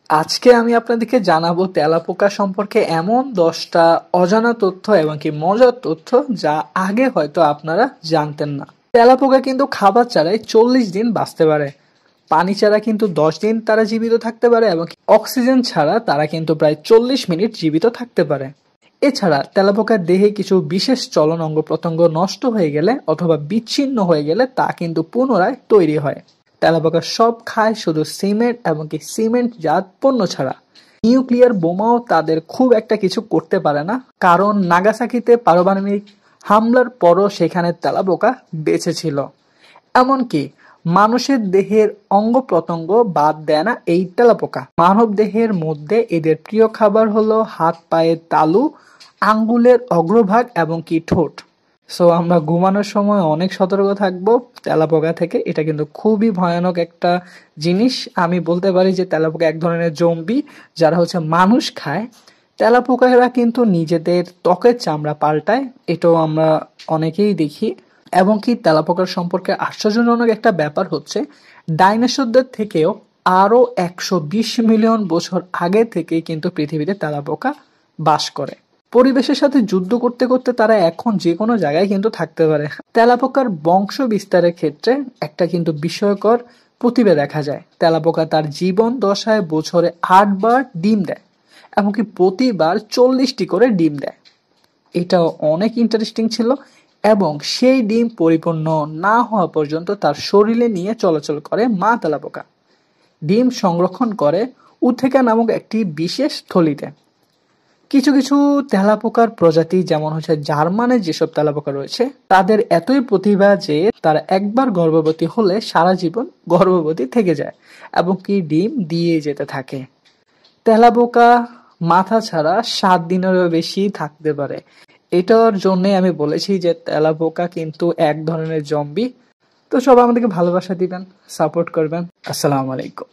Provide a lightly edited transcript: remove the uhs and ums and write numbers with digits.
আজকে আমি আপনাদেরকে জানাবো তেলাপোকা সম্পর্কে এমন 10টা অজানা তথ্য এবং কি মজার তথ্য যা আগে হয়তো আপনারা জানতেন না। তেলাপোকা কিন্তু খাবার ছাড়াই 40 দিন বাঁচতে পারে। পানি ছাড়া কিন্তু 10 দিন তারা জীবিত থাকতে পারে এবং অক্সিজেন ছাড়া তারা কিন্তু প্রায় 40 মিনিট জীবিত থাকতে পারে। এছাড়া তেলাপোকার দেহে কিছু বিশেষ চলন অঙ্গ প্রত্যঙ্গ নষ্ট হয়ে গেলে অথবা বিচ্ছিন্ন হয়ে গেলে তা কিন্তু পুনরায় তৈরি হয়। তেলাপোকা সব খায় শুধু সিমেন্ট এবং কি সিমেন্ট জাত পণ্য ছাড়া। নিউক্লিয়ার বোমাও তাদের খুব একটা কিছু করতে পারে না, কারণ নাগাসাকিতে পারমাণবিক হামলার পরও সেখানে তেলাপোকা বেঁচে ছিল। এমনকি মানুষের দেহের অঙ্গ প্রত্যঙ্গ বাদ দেয় না এই তেলাপোকা। মানব দেহের মধ্যে এদের প্রিয় খাবার হলো হাত পায়ের তালু, আঙ্গুলের অগ্রভাগ এবং কি ঠোঁট। সো আমরা ঘুমানোর সময় অনেক সতর্ক থাকবো তেলাপোকা থেকে। এটা কিন্তু খুবই ভয়ানক একটা জিনিস। আমি বলতে পারি যে তেলাপোকা এক ধরনের জম্বি যারা মানুষ খায়। তেলাপোকারা কিন্তু নিজেদের ত্বকের চামড়া পাল্টায়, এটাও আমরা অনেকেই দেখি। এবং কি তেলাপোকার সম্পর্কে আশ্চর্যজনক একটা ব্যাপার হচ্ছে, ডাইনোসরদের থেকেও আরো 120 মিলিয়ন বছর আগে থেকে কিন্তু পৃথিবীতে তেলাপোকা বাস করে। পরিবেশের সাথে যুদ্ধ করতে করতে তারা এখন যে কোনো জায়গায় কিন্তু থাকতে পারে। তেলাপোকার বংশ বিস্তারের ক্ষেত্রে একটা কিন্তু বিস্ময়কর প্রতিভা দেখা যায়। তেলাপোকা তার জীবন দশায় বছরে 8 বার ডিম দেয়, এমনকি প্রতিবার 40টি করে ডিম দেয়। এটাও অনেক ইন্টারেস্টিং ছিল। এবং সেই ডিম পরিপূর্ণ না হওয়া পর্যন্ত তার শরীরে নিয়ে চলাচল করে মা তেলাপোকা। ডিম সংরক্ষণ করে উথেকা নামক একটি বিশেষ থলিতে। কিছু কিছু তেলাপোকার প্রজাতি যেমন জার্মানের যেসব তেলাপোকা রয়েছে তাদের এতই প্রতিভা যে তারা একবার গর্ভবতী হলে সারা জীবন গর্ভবতী থেকে যায় এবং কি ডিম দিয়ে যেতে থাকে। তেলাপোকা মাথা ছাড়া 7 দিনেরও বেশি থাকতে পারে। এটার জন্য আমি বলেছি যে তেলাপোকা কিন্তু এক ধরনের জম্বি। তো সবাই আমাদেরকে ভালোবাসা দিবেন, সাপোর্ট করবেন। আসসালামু আলাইকুম।